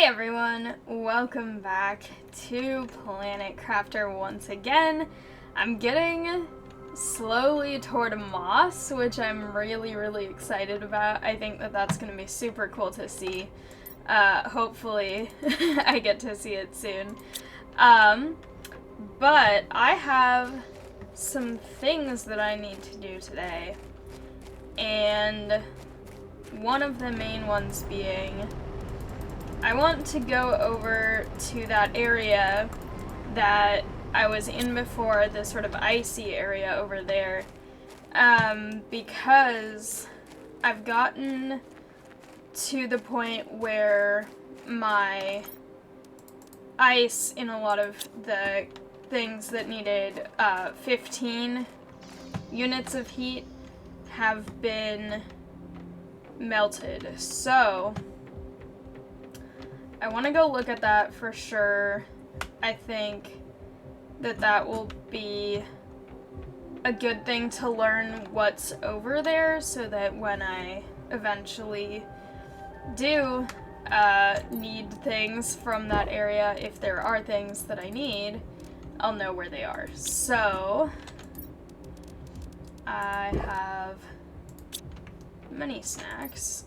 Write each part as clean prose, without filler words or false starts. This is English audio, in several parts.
Hey everyone, welcome back to Planet Crafter once again. I'm getting slowly toward moss, which I'm really excited about. I think that that's going to be super cool to see. Hopefully I get to see it soon. But I have some things that I need to do today. And one of the main ones being I want to go over to that area that I was in before, the sort of icy area over there, because I've gotten to the point where my ice in a lot of the things that needed 15 units of heat have been melted. So I want to go look at that for sure. I think that that will be a good thing to learn what's over there so that when I eventually do need things from that area, if there are things that I need, I'll know where they are. So I have many snacks.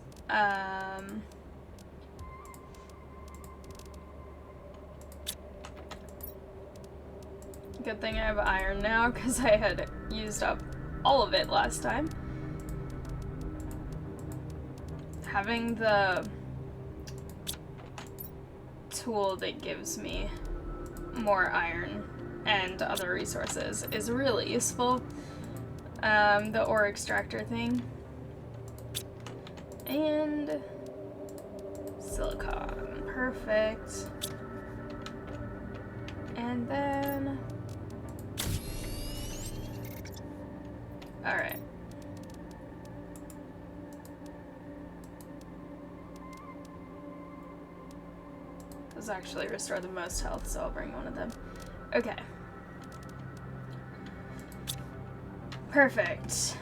Good thing I have iron now, because I had used up all of it last time. Having the tool that gives me more iron and other resources is really useful. The ore extractor thing. And silicon. Perfect. And then alright. Those actually restore the most health, so I'll bring one of them. Okay. Perfect.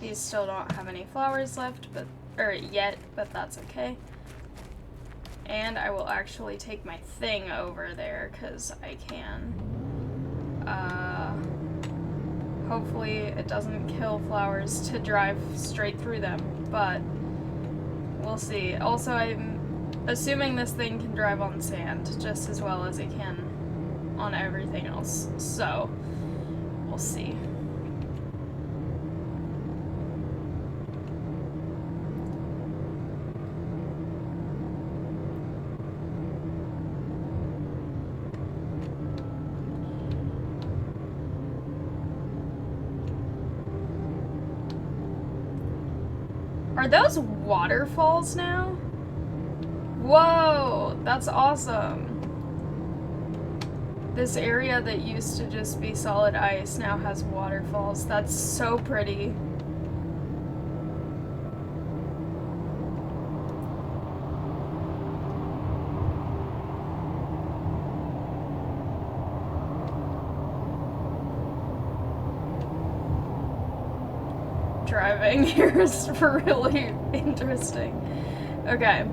These still don't have any flowers left, yet, but that's okay. And I will actually take my thing over there, because I can. Hopefully it doesn't kill flowers to drive straight through them, but we'll see. Also, I'm assuming this thing can drive on sand just as well as it can on everything else, so we'll see. Are those waterfalls now? Whoa, that's awesome. This area that used to just be solid ice now has waterfalls. That's so pretty. Driving here is really interesting. Okay.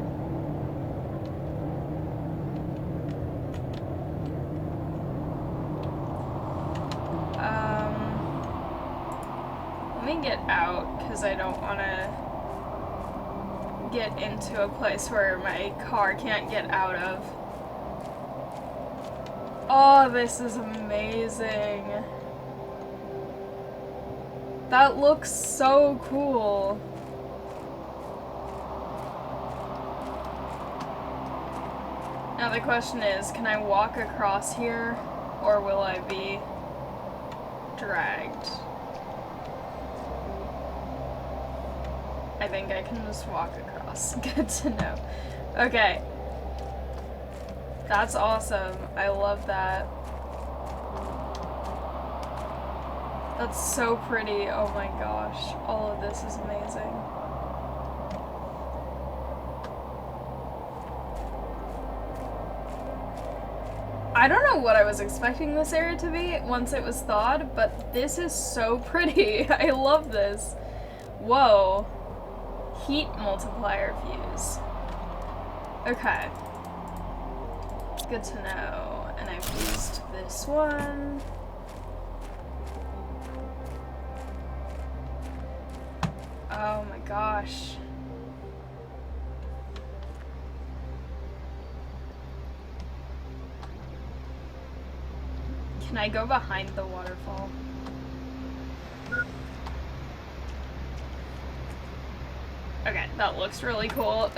Let me get out, because I don't want to get into a place where my car can't get out of. Oh, this is amazing. That looks so cool. Now the question is, can I walk across here, or will I be dragged? I think I can just walk across. Good to know. Okay. That's awesome. I love that. That's so pretty. Oh my gosh. All of this is amazing. I don't know what I was expecting this area to be once it was thawed, but this is so pretty. I love this. Whoa. Heat multiplier fuse. Okay. Good to know. And I've used this one. Oh my gosh. Can I go behind the waterfall? Okay, that looks really cool.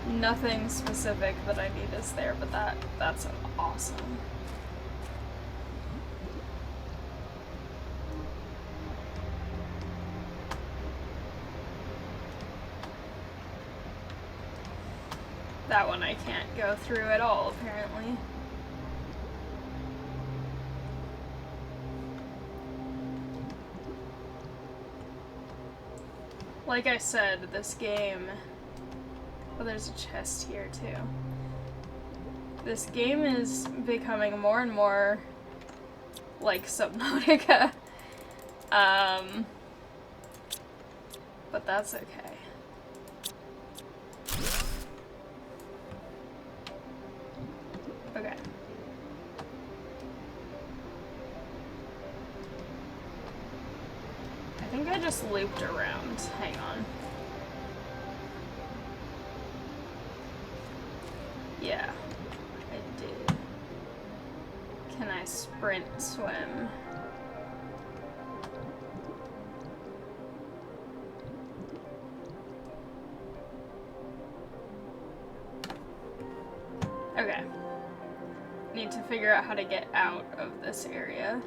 Nothing specific that I need is there, but that's awesome. That one I can't go through at all, apparently. Like I said, this game... Oh, there's a chest here, too. This game is becoming more and more like Subnautica. But that's okay. Okay. I think I just looped around. Hang on. Yeah, I did. Can I sprint swim? Okay. Need to figure out how to get out of this area.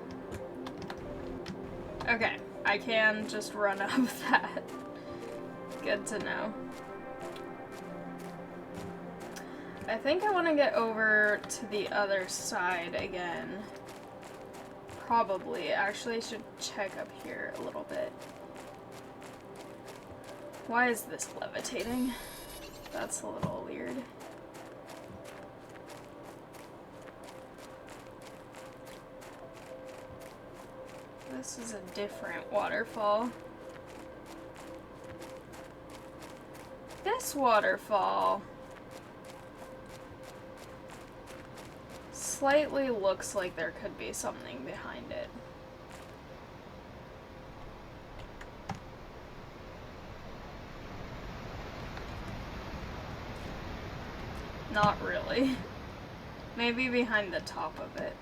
Okay, I can just run up that. Good to know. I think I want to get over to the other side again. Probably. Actually, I should check up here a little bit. Why is this levitating? That's a little weird. This is a different waterfall. This waterfall slightly looks like there could be something behind it. Not really. Maybe behind the top of it.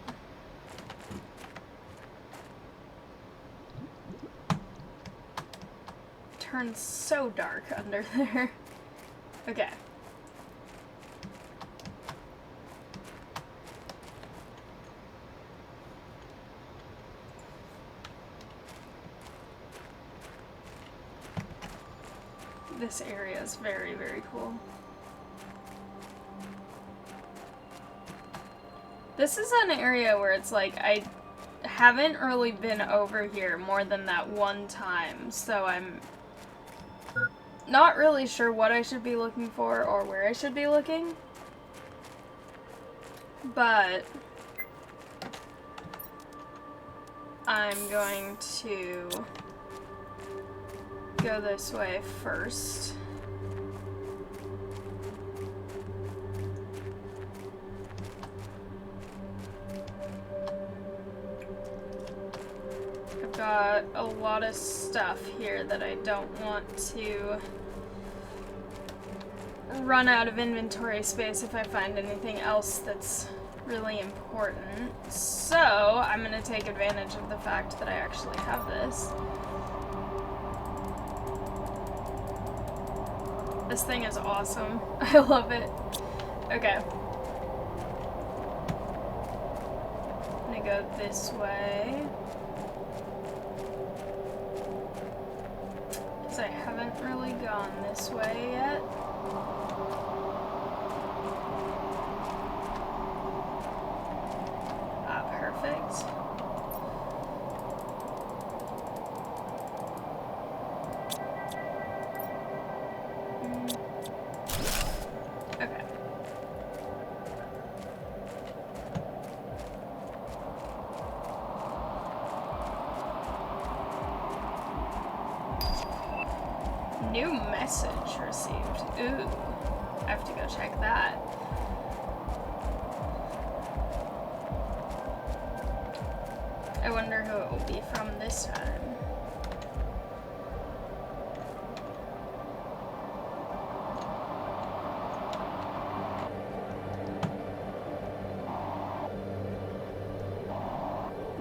Turns so dark under there. Okay. This area is very, very cool. This is an area where it's like, I haven't really been over here more than that one time, so I'm not really sure what I should be looking for or where I should be looking. But I'm going to go this way first. I've got a lot of stuff here that I don't want to run out of inventory space if I find anything else that's really important. So I'm gonna take advantage of the fact that I actually have this. This thing is awesome. I love it. Okay. I'm gonna go this way. Because I haven't really gone this way yet. Perfect. Okay. New map. Message received. Ooh. I have to go check that. I wonder who it will be from this time.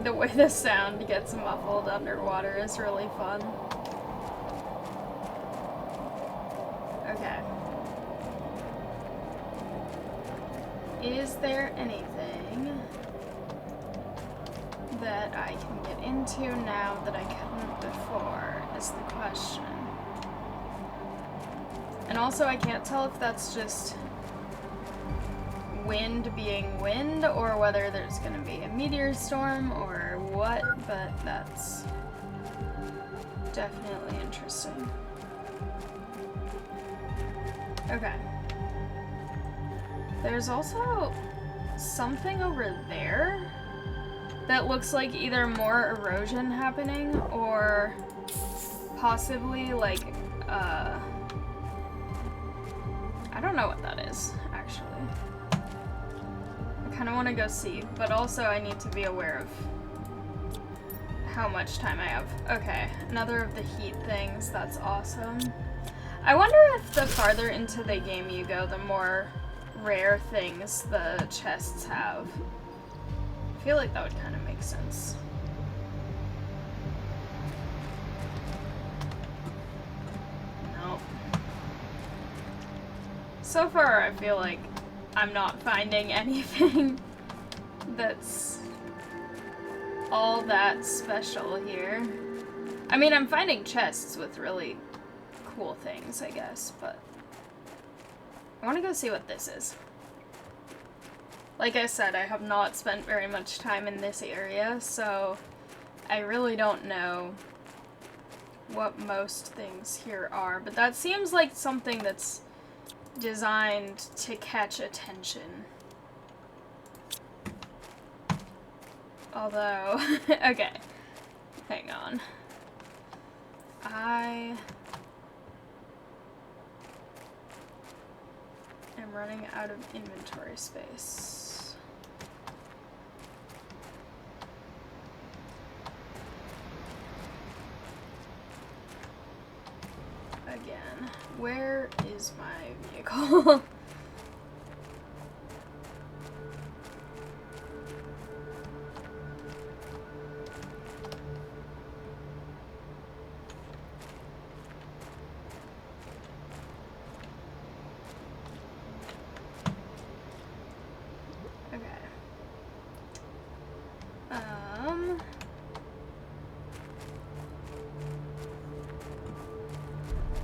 The way the sound gets muffled underwater is really fun. Okay. Is there anything that I can get into now that I couldn't before, is the question. And also I can't tell if that's just wind being wind, or whether there's gonna be a meteor storm, or what, but that's definitely interesting. Okay. There's also something over there that looks like either more erosion happening, or possibly like, I don't know what that is, actually. I kind of want to go see, but also I need to be aware of how much time I have. Okay, another of the heat things, that's awesome. I wonder if the farther into the game you go, the more rare things the chests have. I feel like that would kind of make sense. Nope. So far, I feel like I'm not finding anything that's all that special here. I mean, I'm finding chests with really cool things, I guess, but I want to go see what this is. Like I said, I have not spent very much time in this area, so I really don't know what most things here are, but that seems like something that's designed to catch attention. Although, okay, hang on. I am running out of inventory space. Again, where is my vehicle?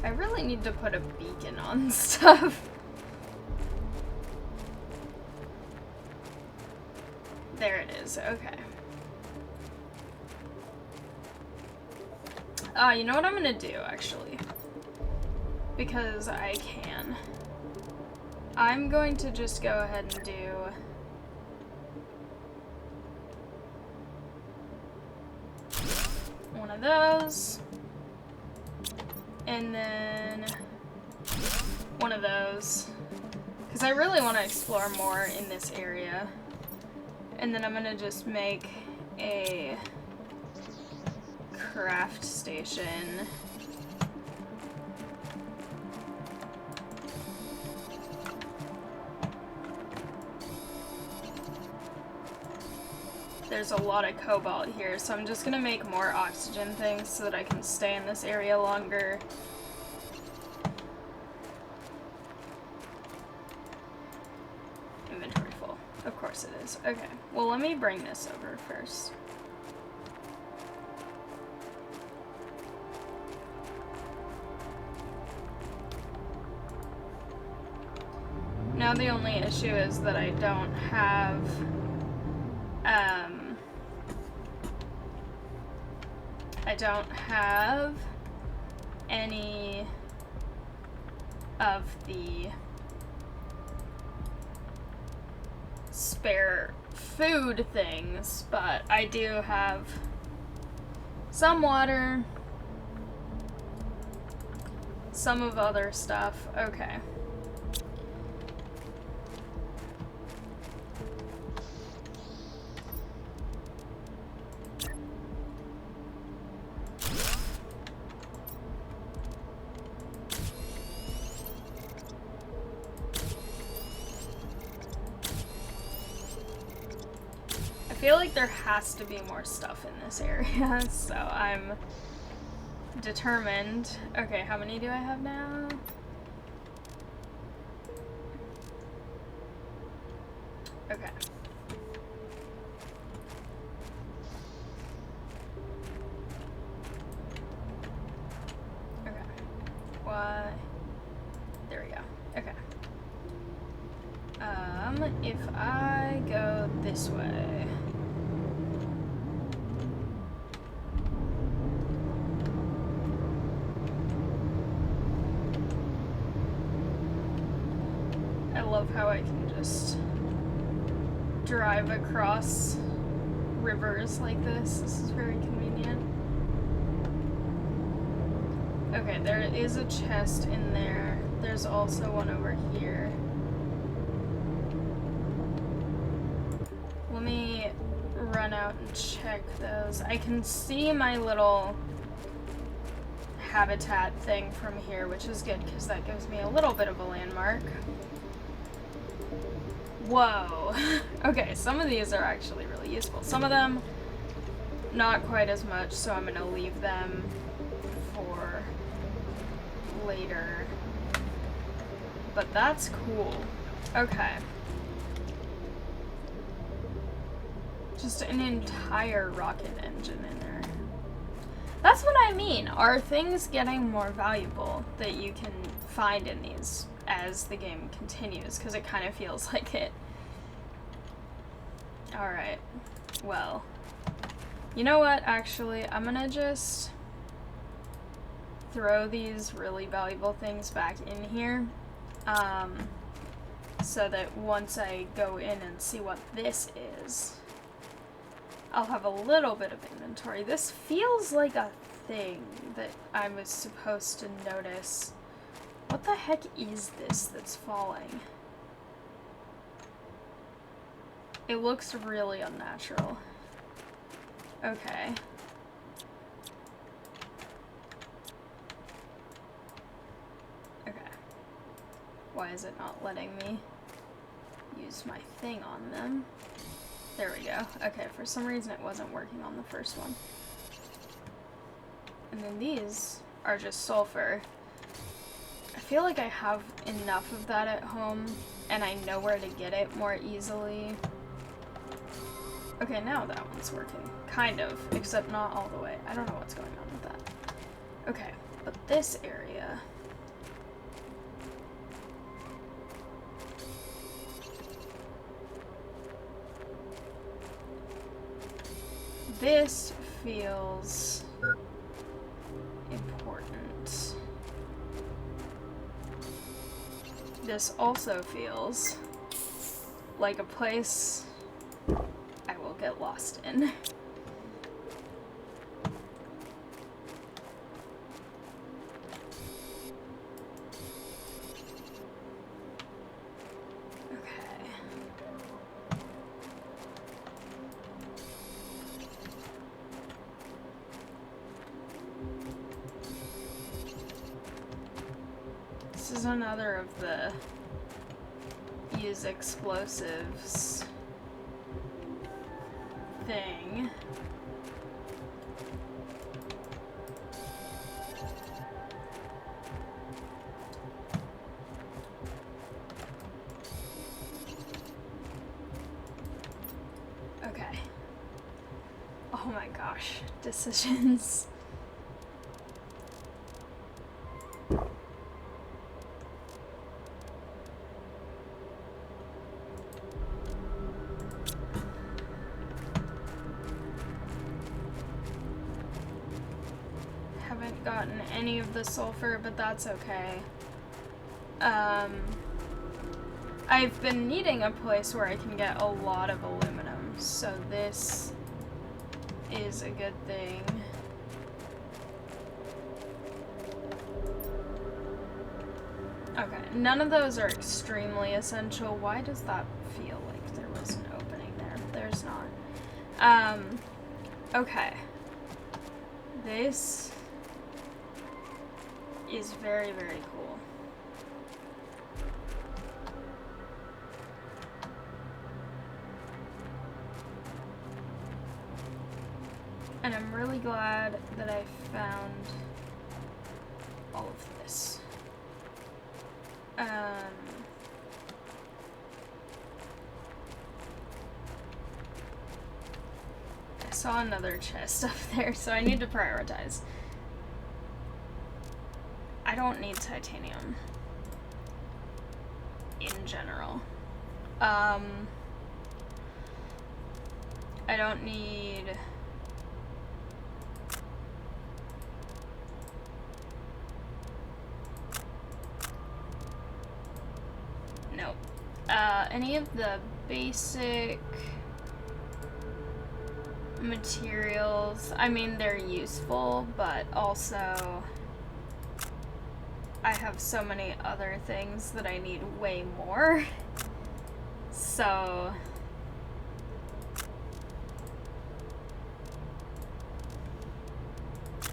I really need to put a beacon on stuff. There it is, okay. You know what I'm gonna do, actually? Because I can. I'm going to just go ahead and do one of those. And then one of those, because I really want to explore more in this area. And then I'm gonna just make a craft station. There's a lot of cobalt here, so I'm just gonna make more oxygen things so that I can stay in this area longer. Inventory full. Of course it is. Okay, well let me bring this over first. Now the only issue is that I don't have any of the spare food things, but I do have some water, some of other stuff. Okay. I feel like there has to be more stuff in this area, so I'm determined. Okay, how many do I have now? Okay. Okay. Why? There we go. Okay. If I go this way. I love how I can just drive across rivers like this. This is very convenient. Okay, there is a chest in there. There's also one over here. Let me run out and check those. I can see my little habitat thing from here, which is good because that gives me a little bit of a landmark. Whoa. Okay, some of these are actually really useful. Some of them, not quite as much, so I'm gonna leave them for later. But that's cool. Okay. Just an entire rocket engine in there. That's what I mean. Are things getting more valuable that you can find in these as the game continues? Because it kind of feels like it. Alright. Well. You know what, actually? I'm gonna just throw these really valuable things back in here. So that once I go in and see what this is, I'll have a little bit of inventory. This feels like a thing that I was supposed to notice. What the heck is this that's falling? It looks really unnatural. Okay. Okay. Why is it not letting me use my thing on them? There we go. Okay, for some reason it wasn't working on the first one. And then these are just sulfur. I feel like I have enough of that at home, and I know where to get it more easily. Okay, now that one's working. Kind of, except not all the way. I don't know what's going on with that. Okay, but this area... This feels important. This also feels like a place I will get lost in. This is another of the use explosives thing. Okay. Oh my gosh, decisions. Haven't gotten any of the sulfur, but that's okay. I've been needing a place where I can get a lot of aluminum, so this is a good thing. Okay, none of those are extremely essential. Why does that feel like there was an opening there? There's not. Okay. This is very, very cool. And I'm really glad that I found all of this. I saw another chest up there, so I need to prioritize. I don't need titanium in general. I don't need... Nope. Any of the basic materials, I mean, they're useful, but also I have so many other things that I need way more. So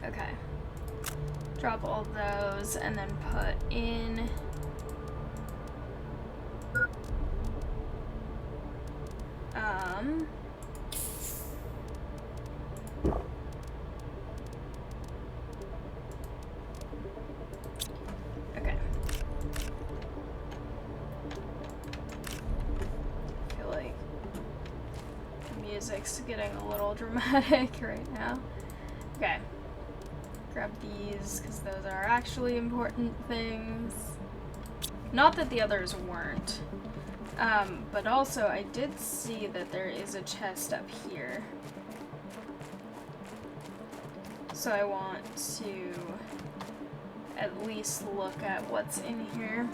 okay. Drop all those and then put in okay. I feel like the music's getting a little dramatic right now. Okay. Grab these, because those are actually important things. Not that the others weren't. But also, I did see that there is a chest up here. So I want to at least look at what's in here.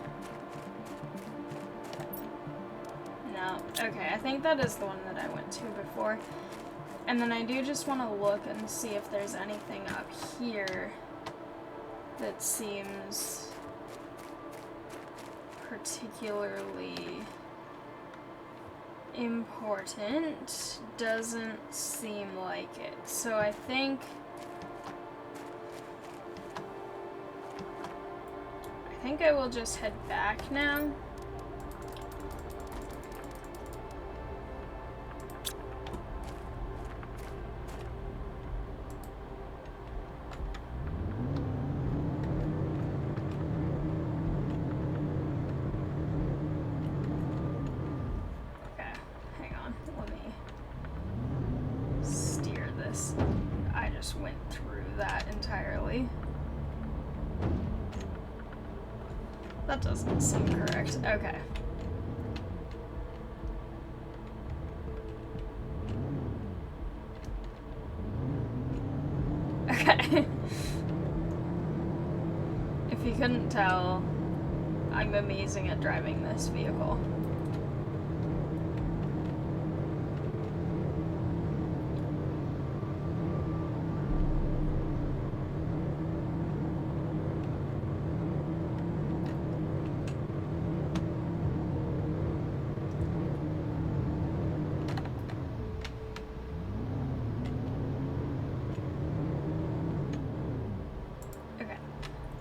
No. Okay, I think that is the one that I went to before. And then I do just want to look and see if there's anything up here that seems particularly important. Doesn't seem like it. So I think I will just head back now. That doesn't seem correct. Okay. Okay. If you couldn't tell, I'm amazing at driving this vehicle.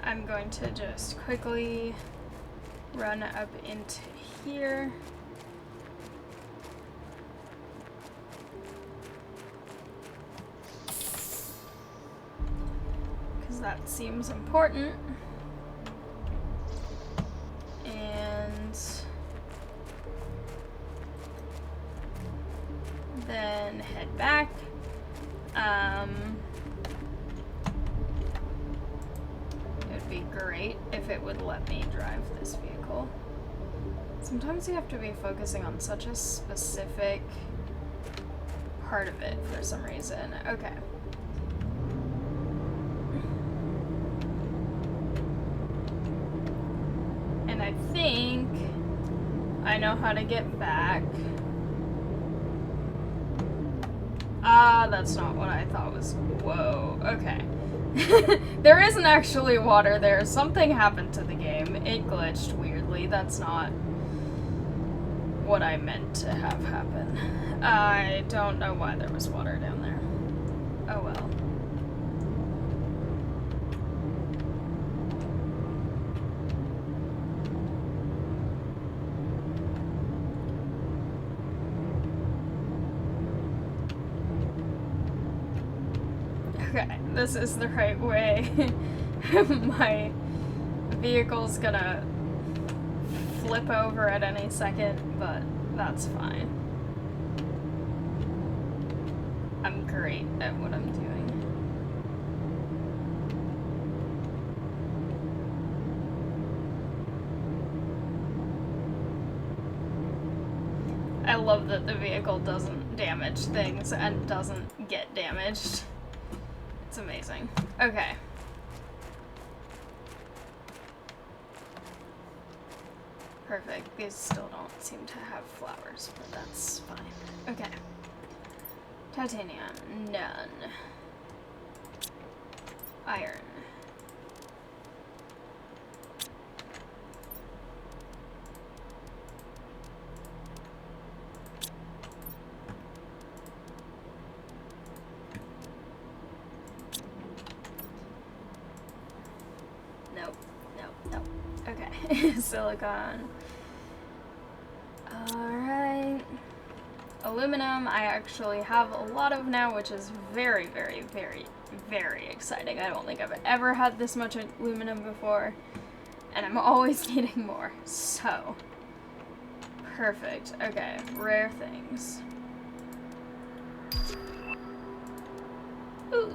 I'm going to just quickly run up into here. Because that seems important. And then head back. Be great if it would let me drive this vehicle. Sometimes you have to be focusing on such a specific part of it for some reason. Okay. And I think I know how to get back. Ah, that's not what I thought was. Whoa, okay. There isn't actually water there. Something happened to the game. It glitched weirdly. That's not what I meant to have happen. I don't know why there was water down there. Oh well. Okay, this is the right way. My vehicle's gonna flip over at any second, but that's fine. I'm great at what I'm doing. I love that the vehicle doesn't damage things and doesn't get damaged. It's amazing. Okay. Perfect. These still don't seem to have flowers, but that's fine. Okay. Titanium, none. Iron. Nope, nope, nope. Okay. Silicon. Alright. Aluminum, I actually have a lot of now, which is very, very, very, very exciting. I don't think I've ever had this much aluminum before, and I'm always needing more, so. Perfect. Okay, rare things. Ooh.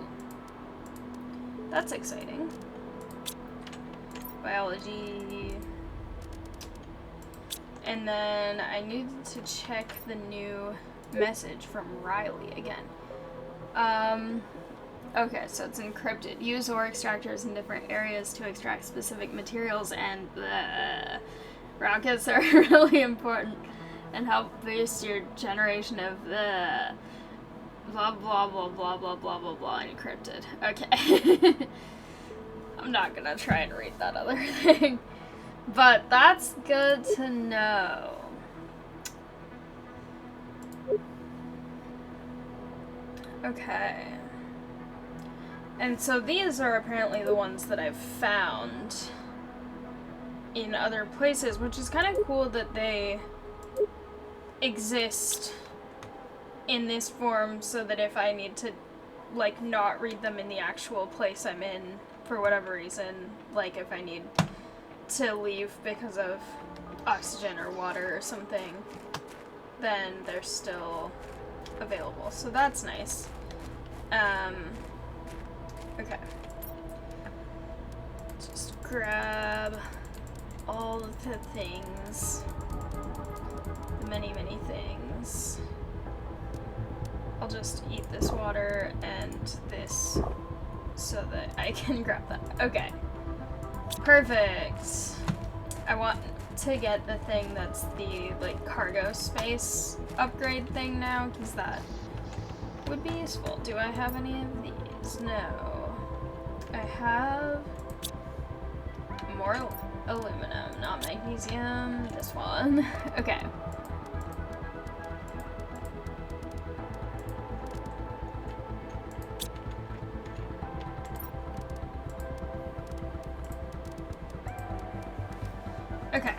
That's exciting. Biology. And then I needed to check the new message from Riley again. Okay, so it's encrypted. Use ore extractors in different areas to extract specific materials, and the rockets are really important and help boost your generation of the blah blah blah blah blah blah blah blah encrypted. Okay. I'm not gonna try and read that other thing. But that's good to know. Okay. And so these are apparently the ones that I've found in other places, which is kind of cool that they exist in this form so that if I need to, like, not read them in the actual place I'm in for whatever reason, like if I need to leave because of oxygen or water or something, then they're still available. So that's nice. Okay. Just grab all of the things. The many, many things. I'll just eat this water and this so that I can grab that. Okay. Perfect. I want to get the thing that's the, like, cargo space upgrade thing now, because that would be useful. Do I have any of these? No. I have more aluminum, not magnesium. This one. Okay. Okay.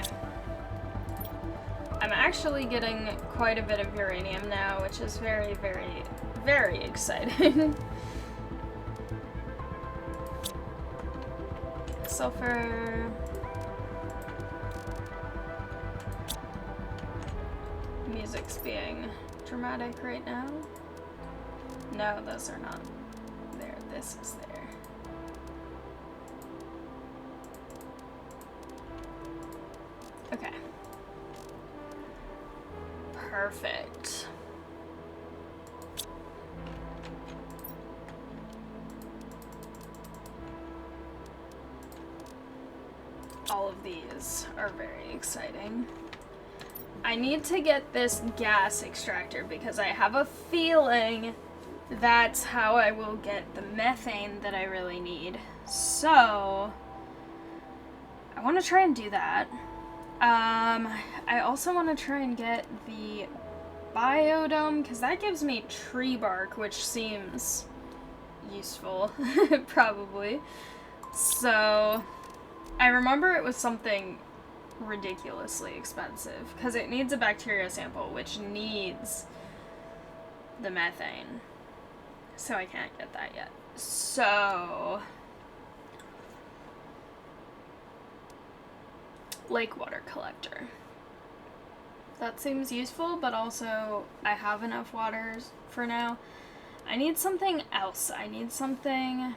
I'm actually getting quite a bit of uranium now, which is very, very, very exciting. Sulfur. Music's being dramatic right now. No, those are not there. This is there. Okay. Perfect. All of these are very exciting. I need to get this gas extractor because I have a feeling that's how I will get the methane that I really need. So, I want to try and do that. I also want to try and get the biodome, because that gives me tree bark, which seems useful, probably. So, I remember it was something ridiculously expensive, because it needs a bacteria sample, which needs the methane. So I can't get that yet. So, lake water collector. That seems useful, but also I have enough waters for now. I need something else. I need something...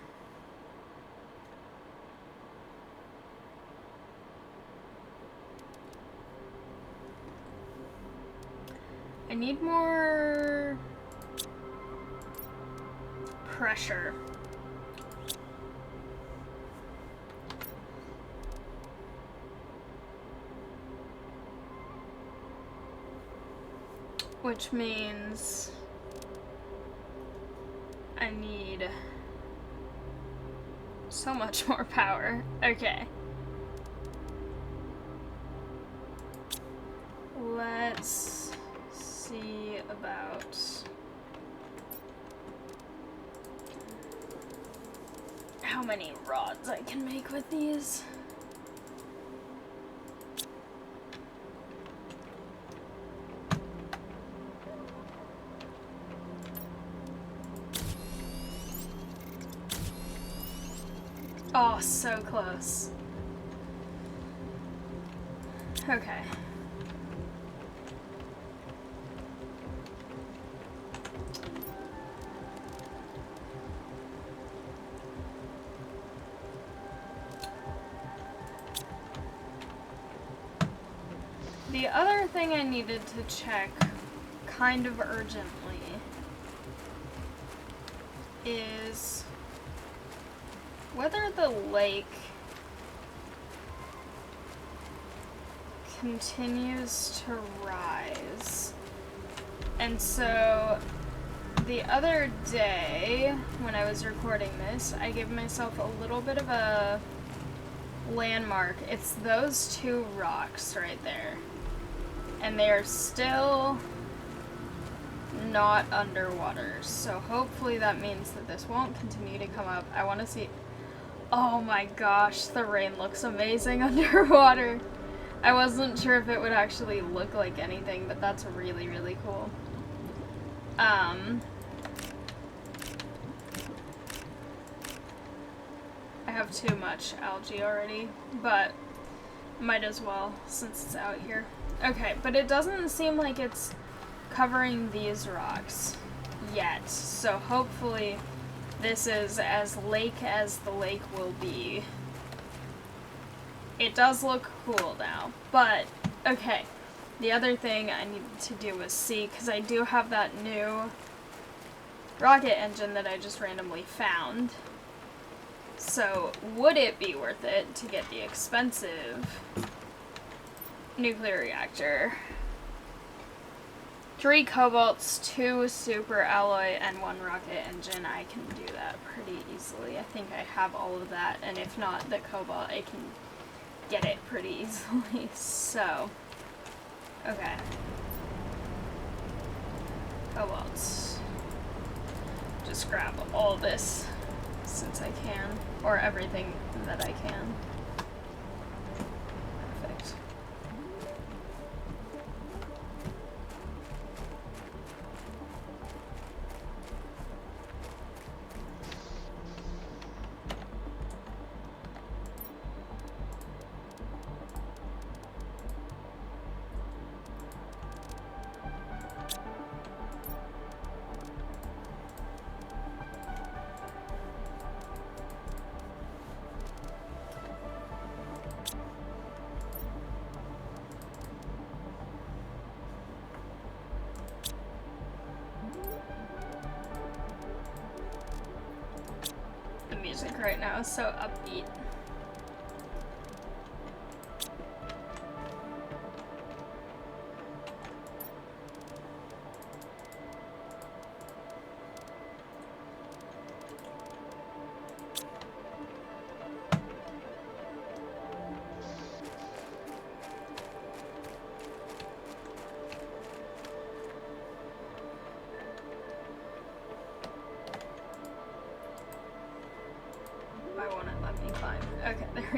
I need more pressure. Which means I need so much more power. Okay. Let's see about how many rods I can make with these. Oh, so close. Okay. The other thing I needed to check kind of urgently is whether the lake continues to rise. And so the other day when I was recording this, I gave myself a little bit of a landmark. It's those two rocks right there. And they are still not underwater. So hopefully that means that this won't continue to come up. I want to see... Oh my gosh, the rain looks amazing underwater. I wasn't sure if it would actually look like anything, but that's really, really cool. I have too much algae already, but might as well since it's out here. Okay, but it doesn't seem like it's covering these rocks yet, so hopefully this is as lake as the lake will be. It does look cool now, but okay. The other thing I needed to do was see, because I do have that new rocket engine that I just randomly found. So, would it be worth it to get the expensive nuclear reactor? 3 cobalts, 2 super alloy, and 1 rocket engine. I can do that pretty easily. I think I have all of that, and if not the cobalt, I can get it pretty easily. So, okay. Cobalts. Just grab all this since I can, or everything that I can. Perfect. Music right now is so upbeat.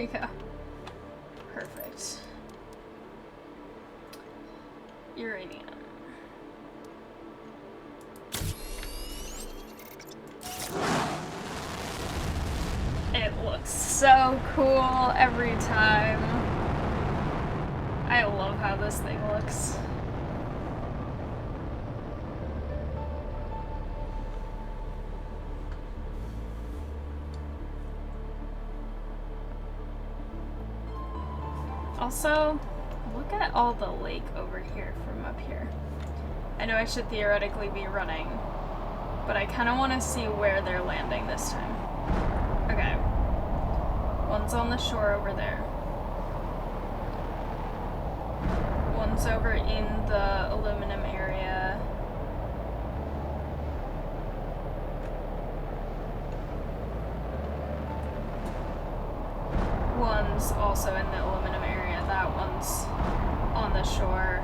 we go. Perfect. Uranium. It looks so cool every time. I love how this thing looks. Also, look at all the lake over here from up here. I know I should theoretically be running, but I kind of want to see where they're landing this time. Okay. One's on the shore over there. One's over in the aluminum area. One's also in the aluminum area. That one's on the shore.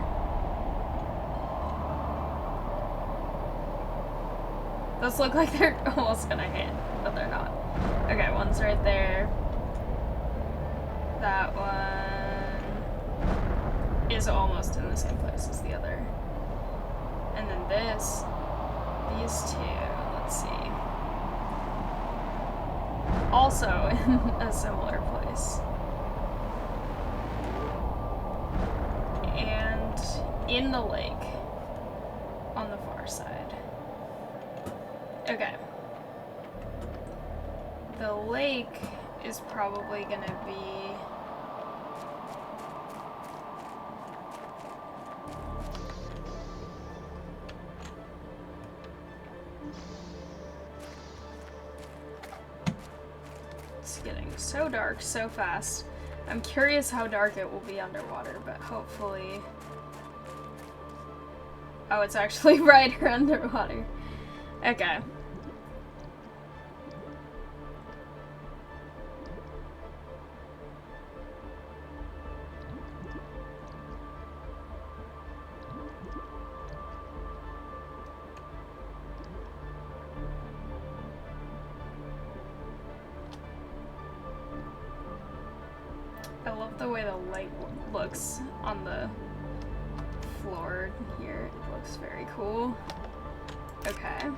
Those look like they're almost gonna hit, but they're not. Okay, one's right there. That one is almost in the same place as the other. And then these two, let's see. Also in a similar place. And in the lake on the far side. Okay. The lake is probably gonna be so dark so fast. I'm curious how dark it will be underwater, but hopefully... Oh, it's actually brighter underwater. Okay. I love the way the light looks on the floor here. It looks very cool. Okay.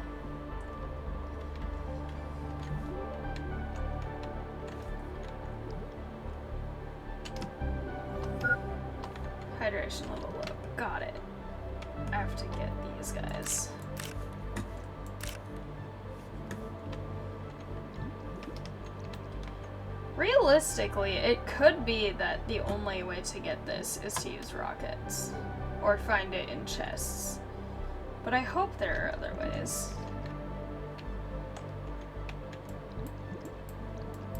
Hydration level low. Got it. I have to get these guys. Realistically, it could be that the only way to get this is to use rockets, or find it in chests. But I hope there are other ways.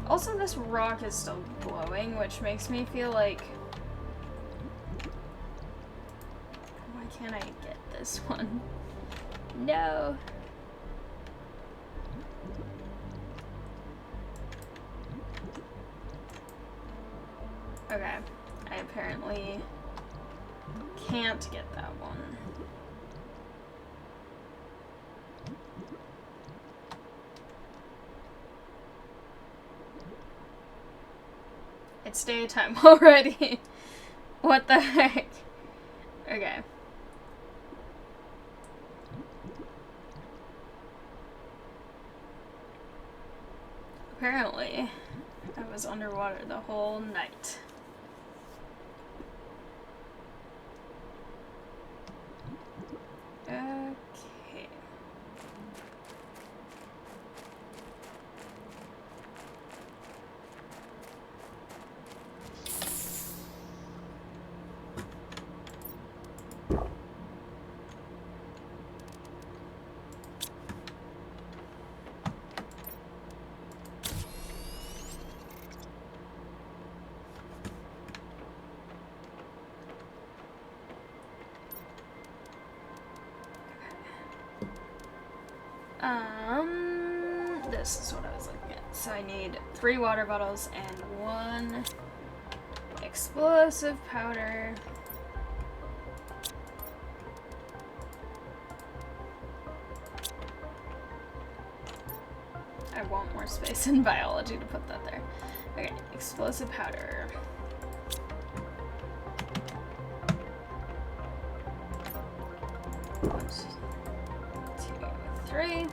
Also, this rock is still glowing, which makes me feel like... Why can't I get this one? No! Okay, I apparently can't get that one. It's daytime already. What the heck? Okay. Apparently, I was underwater the whole night. Okay. This is what I was looking at. So I need 3 water bottles and 1 explosive powder. I want more space in biology to put that there. Okay, explosive powder. One, two, three.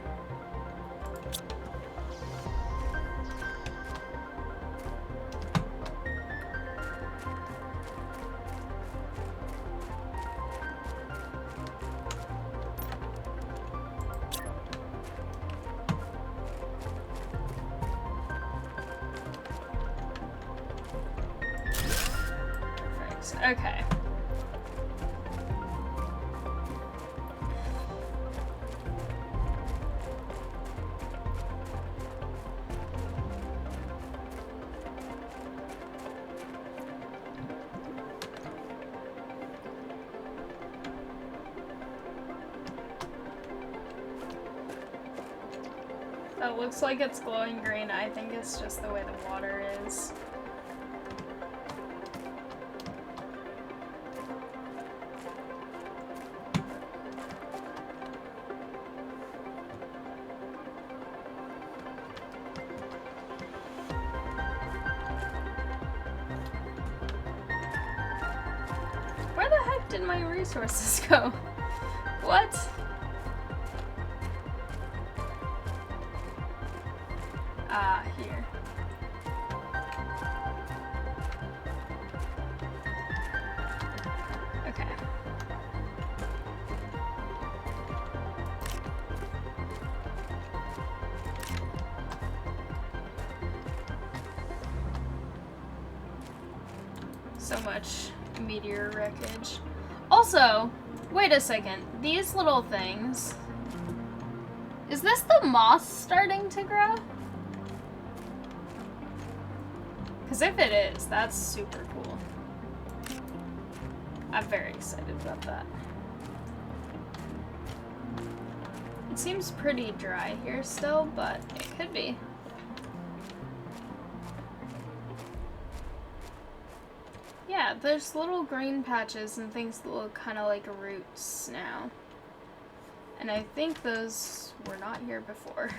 Okay. That looks like it's glowing green. I think it's just the way the water is. Where the heck did my resources go? What? Ah, here. Okay. So much meteor wreckage. Also, wait a second. These little things. Is this the moss starting to grow? Because if it is, that's super cool. I'm very excited about that. It seems pretty dry here still, but it could be. Yeah, there's little green patches and things that look kind of like roots now. And I think those were not here before.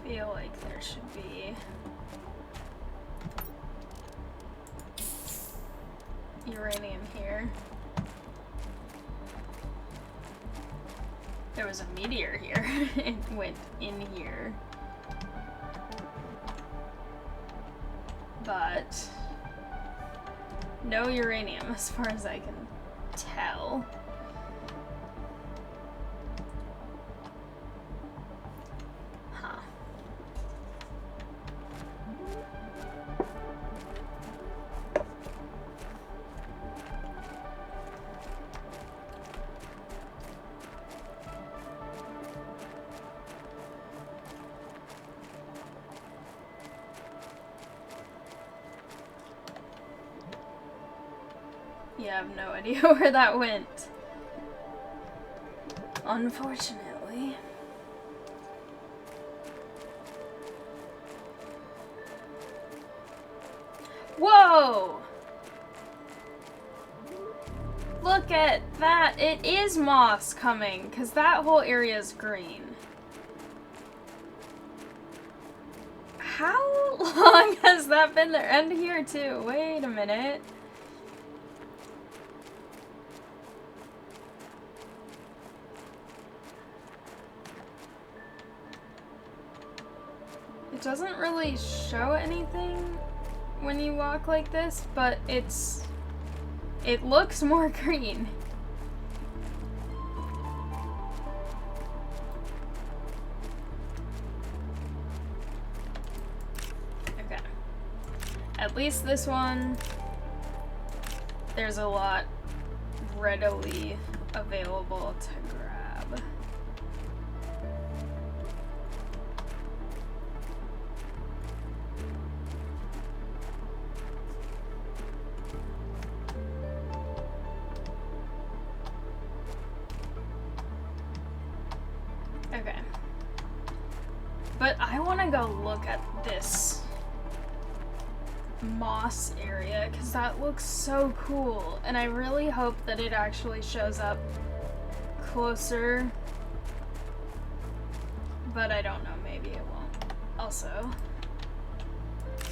Feel like there should be uranium here. There was a meteor here. It went in here. But no uranium as far as I can tell. Yeah, I have no idea where that went. Unfortunately. Whoa! Look at that. It is moss coming, because that whole area is green. How long has that been there? And here too. Wait a minute. It doesn't really show anything when you walk like this, but it looks more green. Okay. At least this one, there's a lot readily available to grab. Okay. But I want to go look at this moss area because that looks so cool, and I really hope that it actually shows up closer, but I don't know, maybe it won't. Also,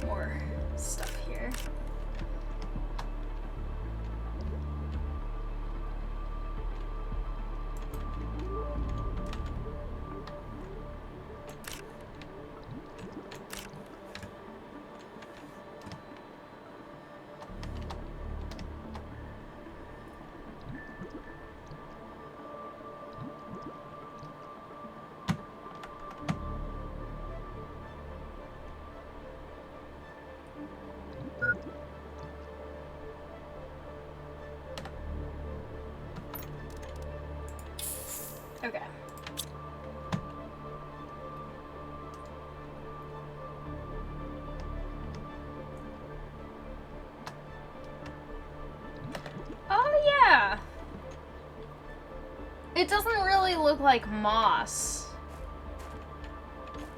more stuff here. Okay. Oh yeah! It doesn't really look like moss,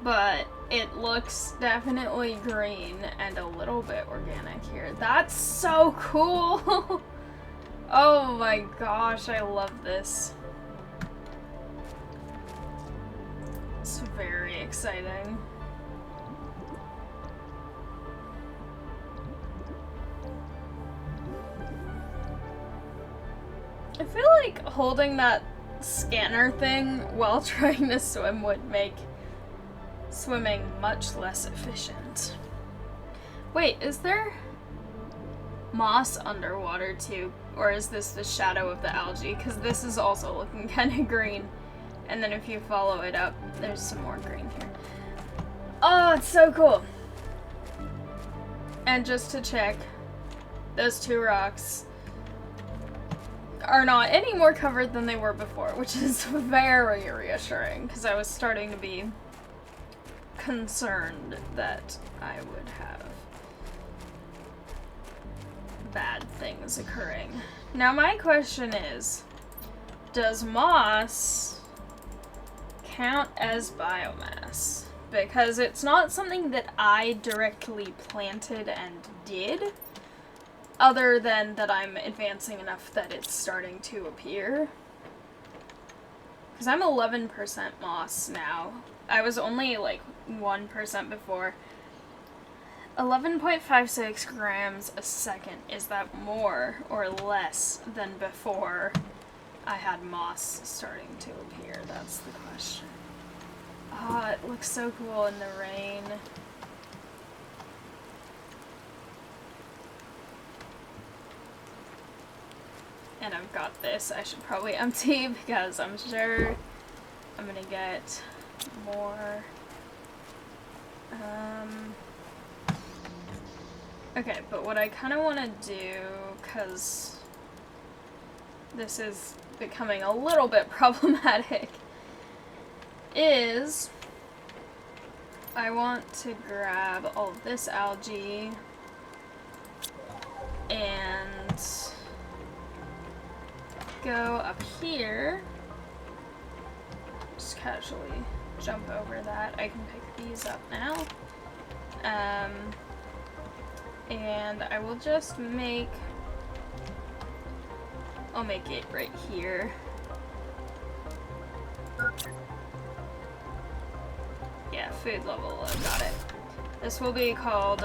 but it looks definitely green and a little bit organic here. That's so cool! Oh my gosh, I love this. It's very exciting. I feel like holding that scanner thing while trying to swim would make swimming much less efficient. Wait, is there moss underwater too? Or is this the shadow of the algae? Because this is also looking kind of green. And then if you follow it up, there's some more green here. Oh, it's so cool. And just to check, those two rocks are not any more covered than they were before, which is very reassuring, because I was starting to be concerned that I would have bad things occurring. Now my question is, does moss count as biomass? Because it's not something that I directly planted and did, other than that I'm advancing enough that it's starting to appear. Because I'm 11% moss now. I was only like 1% before. 11.56 grams a second. Is that more or less than before I had moss starting to appear? That's the question. Ah, it looks so cool in the rain. And I've got this. I should probably empty because I'm sure I'm gonna get more. Okay, but what I kind of want to do, because this is becoming a little bit problematic, is I want to grab all of this algae and go up here, just casually jump over that. I can pick these up now. And I will just make, I'll make it right here. Yeah, food level, got it. This will be called,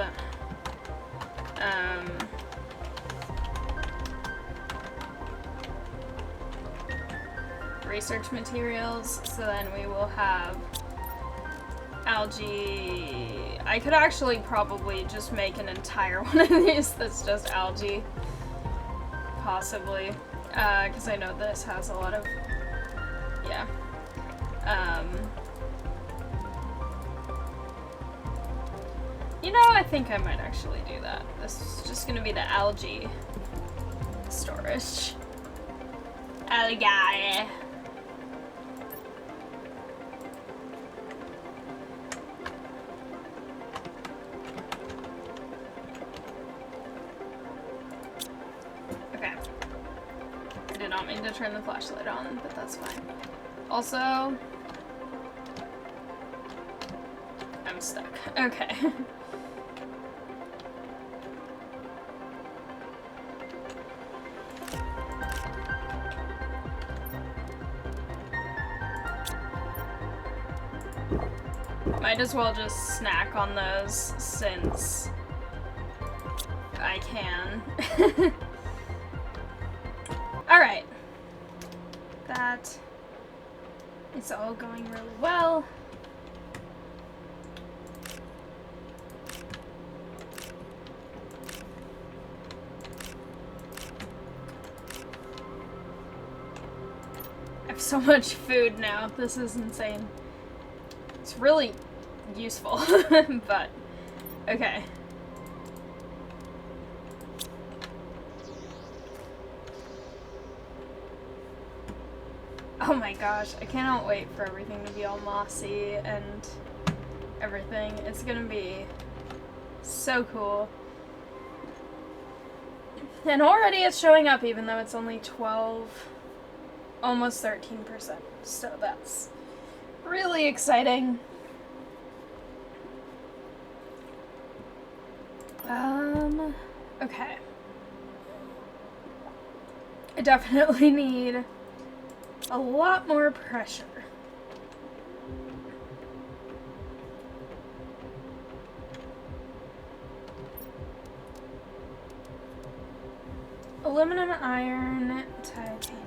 research materials, so then we will have algae. I could actually probably just make an entire one of these that's just algae, possibly, because I know this has a lot of, yeah. You know, I think I might actually do that. This is just gonna be the algae storage. Algae. To turn the flashlight on, but that's fine. Also, stuck. Okay. Might as well just snack on those since I can. Alright. That is all going really well. I have so much food now. This is insane. It's really useful, but okay. Oh my gosh, I cannot wait for everything to be all mossy and everything. It's gonna be so cool. And already it's showing up even though it's only 12, almost 13%. So that's really exciting. Okay. I definitely need a lot more pressure. Aluminum, iron, titanium.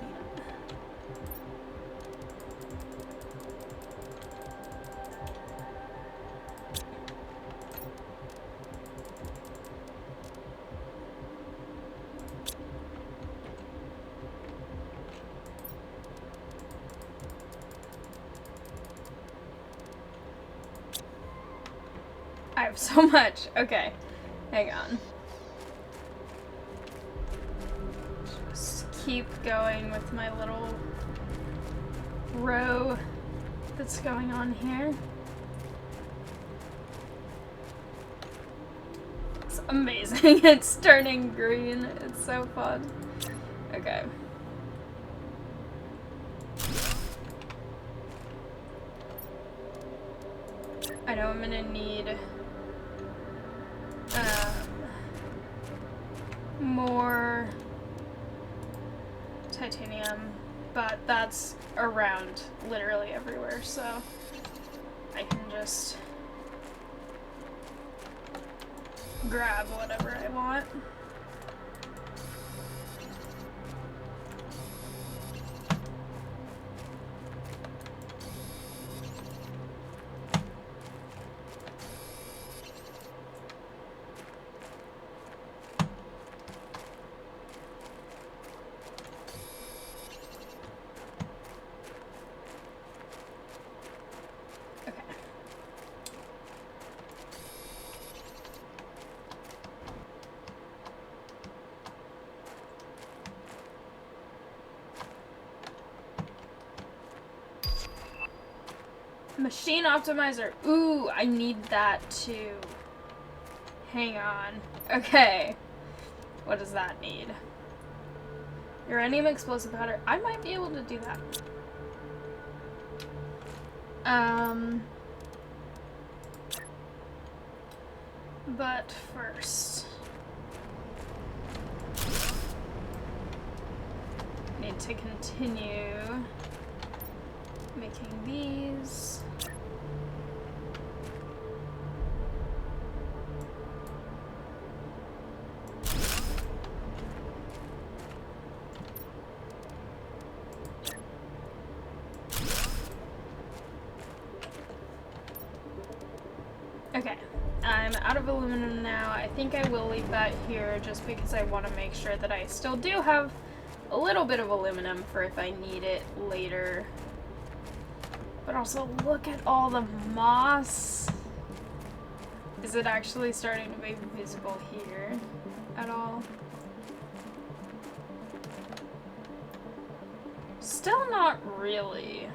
I have so much. Okay, hang on. Just keep going with my little row that's going on here. It's amazing. It's turning green. It's so fun. Okay. I know I'm gonna need more titanium, but that's around literally everywhere, so I can just grab whatever I want. Machine optimizer. Ooh, I need that too. Hang on. Okay. What does that need? Uranium explosive powder. I might be able to do that. But first, need to continue making these. Okay, I'm out of aluminum now. I think I will leave that here just because I want to make sure that I still do have a little bit of aluminum for if I need it later. But also, look at all the moss. Is it actually starting to be visible here at all? Still not really.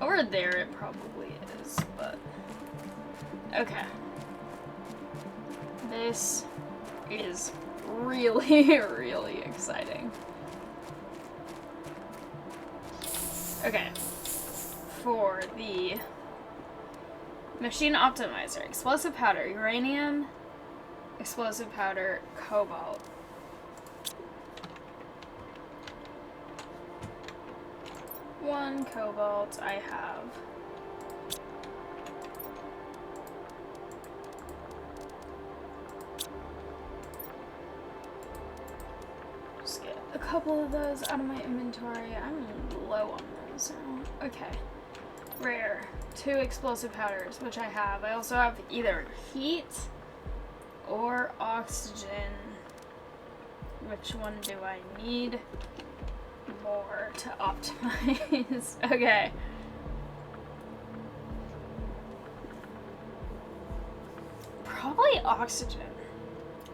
Over there it probably is, but okay. This is really, really exciting. Okay. For the Machine optimizer, explosive powder, uranium, explosive powder, cobalt. One cobalt I have. Just get a couple of those out of my inventory. I'm low on those now. Okay. Rare. 2 explosive powders, which I have. I also have either heat or oxygen. Which one do I need more to optimize? Okay. Probably oxygen.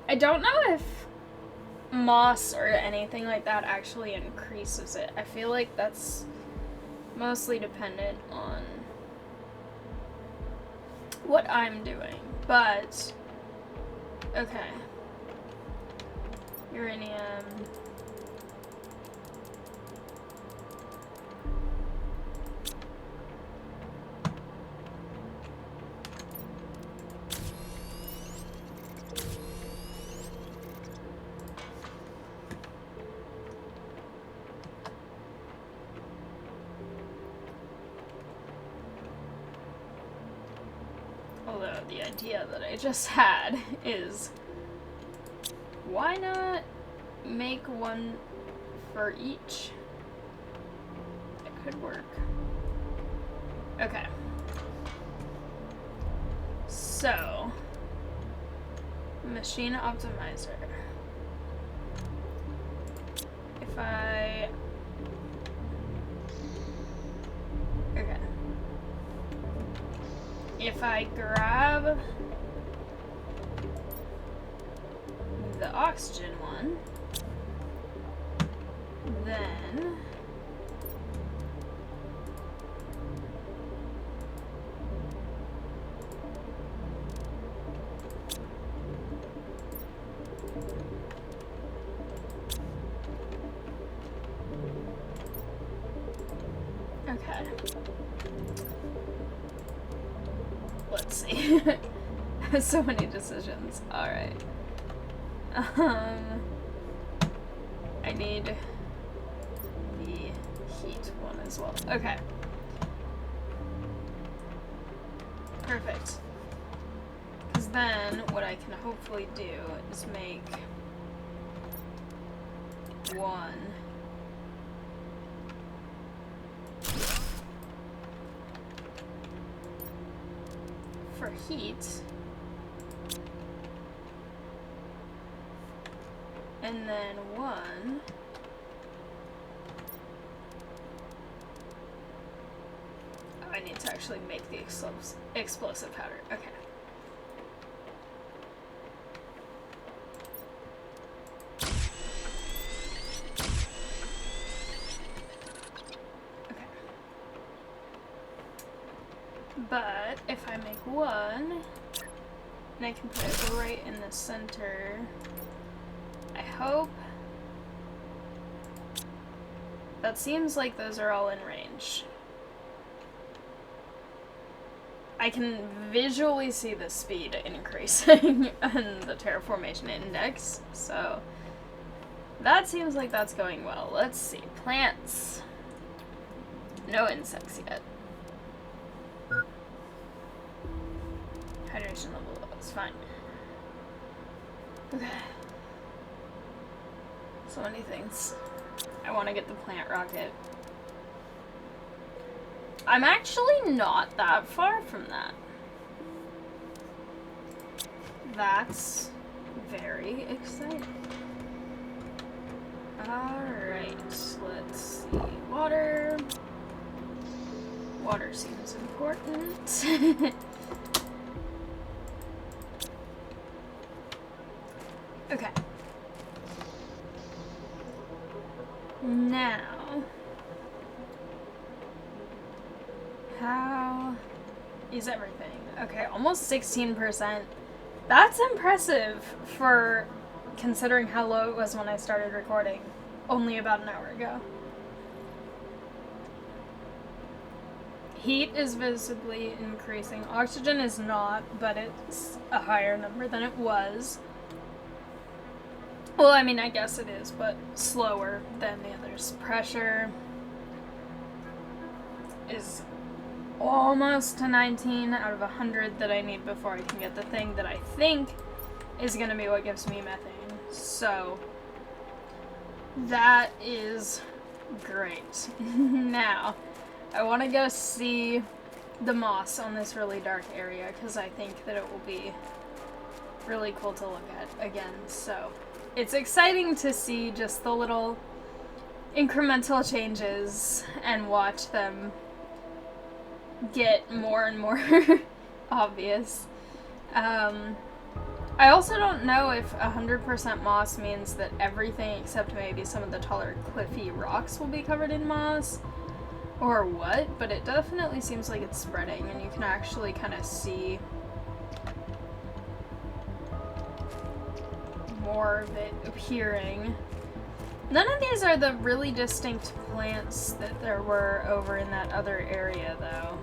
I don't know if moss or anything like that actually increases it. I feel like that's mostly dependent on what I'm doing, but okay. Uranium. Although the idea that I just had is, why not make one for each? It could work. Okay. So, machine optimizer. If I... Okay. If I grab the oxygen one, then okay. Let's see. So many decisions. Alright. I need the heat one as well. Okay. Perfect. Because then what I can hopefully do is make one for heat, and then one I need to actually make the explosive powder. Okay. Okay. But if I make one, and I can put it right in the center, I hope. That seems like those are all in range. I can visually see the speed increasing and the terraformation index, so that seems like that's going well. Let's see. Plants. No insects yet. Hydration level low. It's fine. Okay. So many things. I want to get the plant rocket. I'm actually not that far from that. That's very exciting. Alright, let's see. Water. Water seems important. Okay. Now, how is everything? Okay, almost 16%. That's impressive for considering how low it was when I started recording only about an hour ago. Heat is visibly increasing. Oxygen is not, but it's a higher number than it was. Well, I mean, I guess it is, but slower than the others. Pressure is almost to 19 out of 100 that I need before I can get the thing that I think is going to be what gives me methane. So, that is great. Now, I want to go see the moss on this really dark area because I think that it will be really cool to look at again. So, it's exciting to see just the little incremental changes and watch them get more and more obvious. I also don't know if 100% moss means that everything except maybe some of the taller cliffy rocks will be covered in moss, or what, but it definitely seems like it's spreading, and you can actually kind of see more of it appearing. None of these are the really distinct plants that there were over in that other area, though.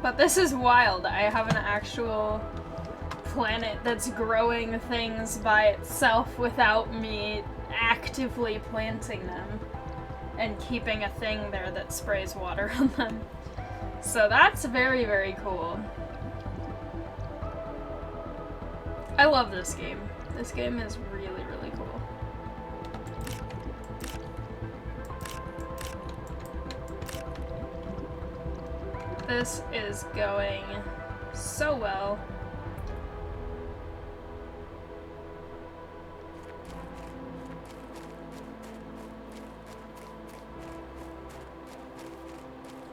But this is wild. I have an actual planet that's growing things by itself without me actively planting them and keeping a thing there that sprays water on them. So that's very, very cool. I love this game. This game is really, really cool. This is going so well.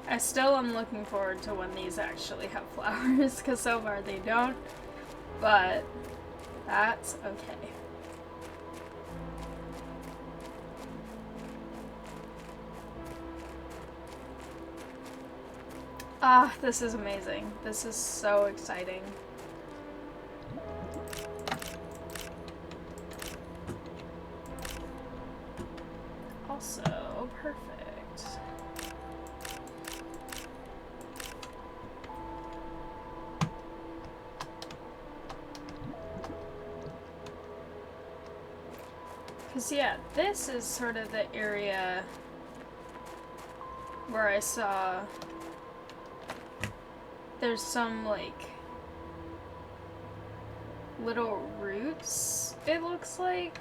I still am looking forward to when these actually have flowers, because so far they don't, but that's okay. Ah, this is amazing. This is so exciting. Also, perfect. Because, yeah, this is sort of the area where I saw there's some, like, little roots, it looks like.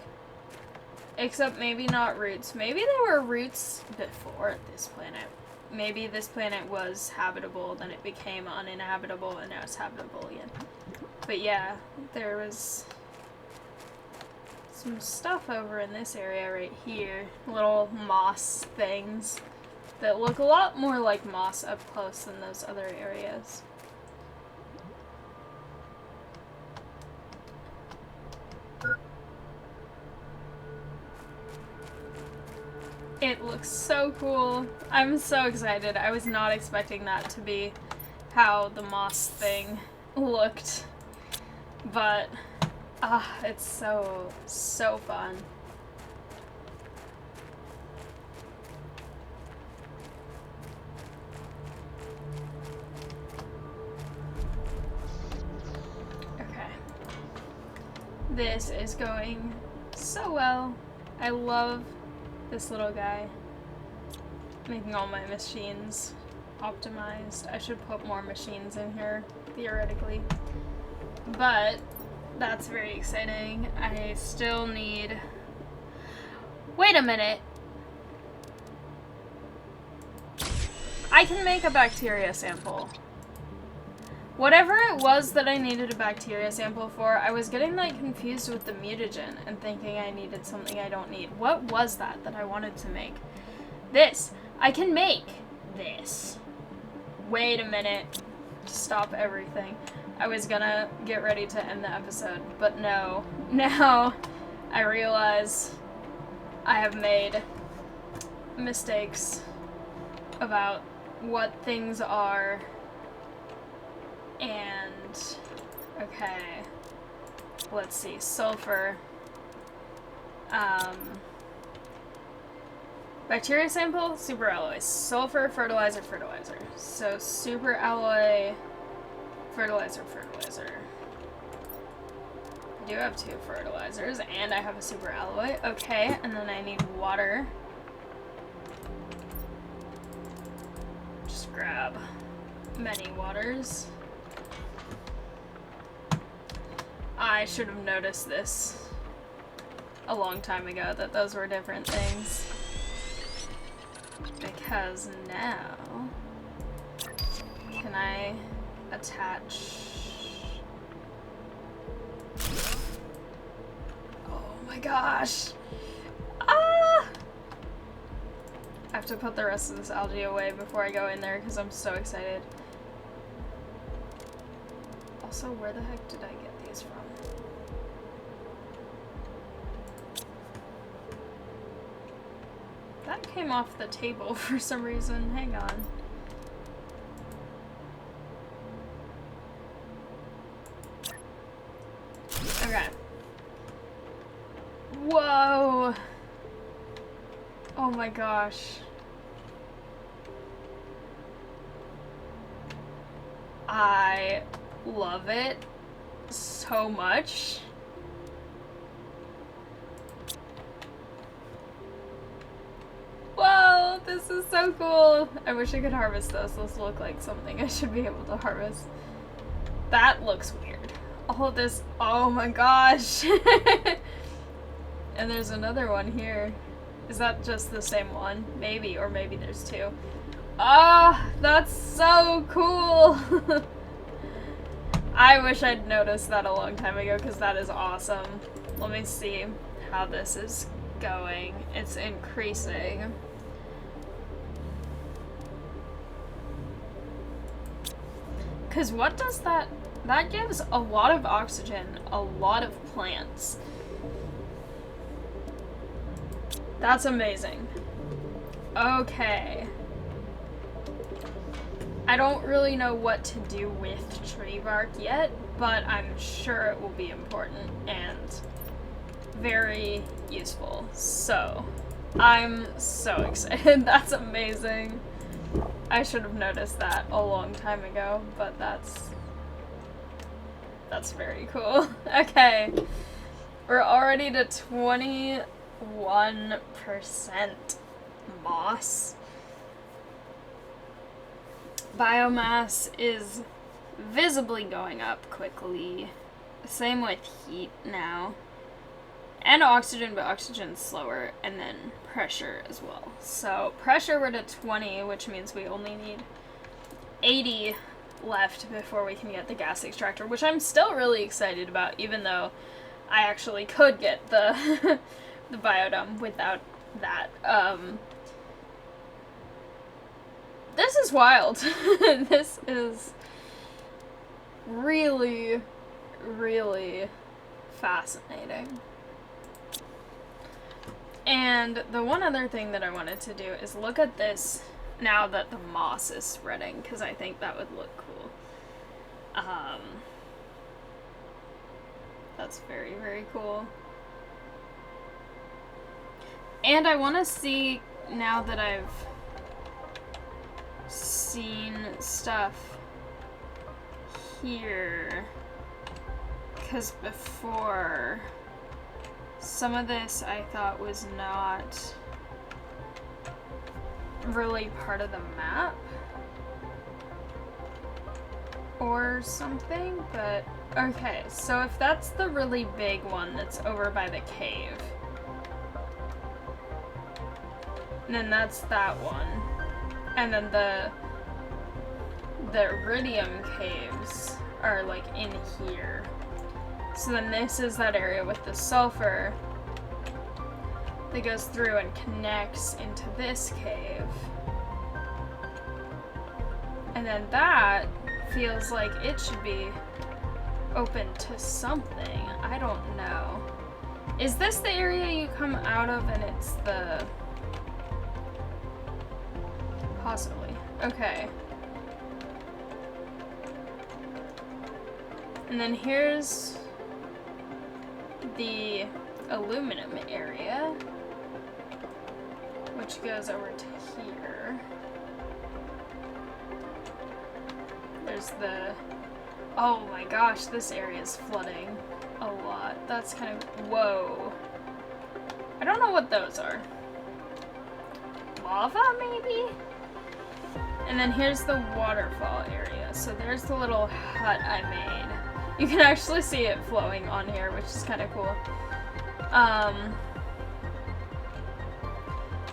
Except maybe not roots. Maybe there were roots before this planet. Maybe this planet was habitable, then it became uninhabitable, and now it's habitable again. But yeah, there was some stuff over in this area right here. Little moss things that look a lot more like moss up close than those other areas. It looks so cool. I'm so excited. I was not expecting that to be how the moss thing looked. But, it's so, so fun. Okay. This is going so well. I love this little guy. Making all my machines optimized. I should put more machines in here, theoretically. But that's very exciting. I still need... Wait a minute! I can make a bacteria sample. Whatever it was that I needed a bacteria sample for, I was getting like confused with the mutagen and thinking I needed something I don't need. What was that I wanted to make? This! I can make this. Wait a minute. Stop everything. I was gonna get ready to end the episode, but no. Now I realize I have made mistakes about what things are. And, okay, let's see, sulfur, Bacteria sample, super alloy. Sulfur, fertilizer, fertilizer. So super alloy, fertilizer, fertilizer. I do have 2 fertilizers, and I have a super alloy. Okay, and then I need water. Just grab many waters. I should have noticed this a long time ago, that those were different things. Because now, can I attach? Oh my gosh! Ah! I have to put the rest of this algae away before I go in there because I'm so excited. Also, where the heck did I get these from? That came off the table for some reason. Hang on. Okay. Whoa! Oh my gosh. I love it so much. Whoa, this is so cool. I wish I could harvest those. Those look like something I should be able to harvest. That looks weird. All of this, oh my gosh. And there's another one here. Is that just the same one? Maybe, or maybe there's 2. Ah, that's so cool. I wish I'd noticed that a long time ago because that is awesome. Let me see how this is going. It's increasing. Because what does that... That gives a lot of oxygen, a lot of plants. That's amazing. Okay. I don't really know what to do with tree bark yet, but I'm sure it will be important and very useful. So, I'm so excited. That's amazing. I should have noticed that a long time ago, but that's very cool. Okay. We're already to 21% moss. Biomass is visibly going up quickly. Same with heat now. And oxygen, but oxygen's slower. And then pressure as well. So pressure we're to 20, which means we only need 80 left before we can get the gas extractor, which I'm still really excited about, even though I actually could get the the biodome without that. This is wild. This is really, really fascinating. And the one other thing that I wanted to do is look at this now that the moss is spreading, because I think that would look cool. That's very, very cool. And I want to see, now that I've seen stuff here, because before, some of this I thought was not really part of the map or something, but okay, so if that's the really big one that's over by the cave, then that's that one. And then the iridium caves are like in here. So then this is that area with the sulfur that goes through and connects into this cave. And then that feels like it should be open to something. I don't know. Is this the area you come out of and it's the... Possibly. Okay. And then here's the aluminum area, which which goes over to here. There's the... Oh my gosh, this area is flooding a lot. That's kind of... Whoa. I don't know what those are. Lava, maybe? And then here's the waterfall area. So there's the little hut I made. You can actually see it flowing on here, which is kind of cool.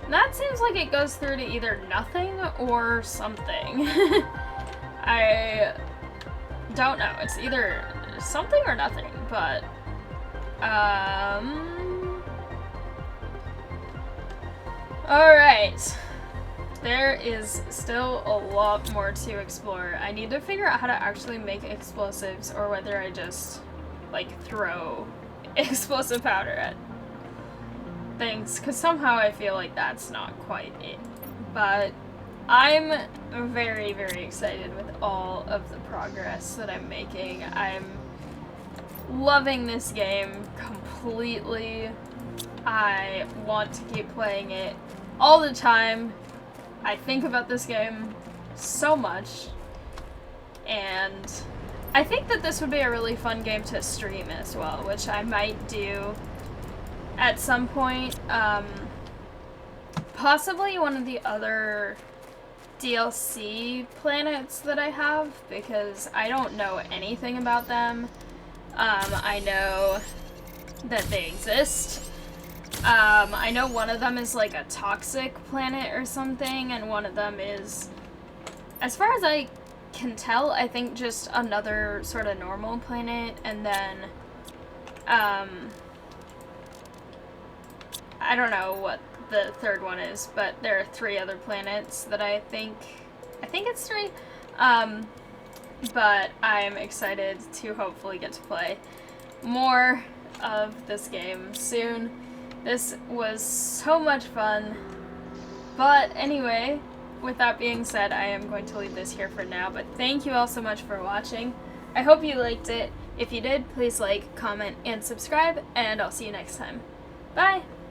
That seems like it goes through to either nothing or something. I don't know. It's either something or nothing, but alright. There is still a lot more to explore. I need to figure out how to actually make explosives, or whether I just, like, throw explosive powder at things, because somehow I feel like that's not quite it. But I'm very, very excited with all of the progress that I'm making. I'm loving this game completely. I want to keep playing it all the time. I think about this game so much, and I think that this would be a really fun game to stream as well, which I might do at some point. Possibly one of the other DLC planets that I have, because I don't know anything about them. I know that they exist. I know one of them is like a toxic planet or something, and one of them is, as far as I can tell, I think just another sort of normal planet, and then, I don't know what the third one is, but there are 3 other planets that I think it's 3, but I'm excited to hopefully get to play more of this game soon. This was so much fun, but anyway, with that being said, I am going to leave this here for now, but thank you all so much for watching. I hope you liked it. If you did, please like, comment, and subscribe, and I'll see you next time. Bye!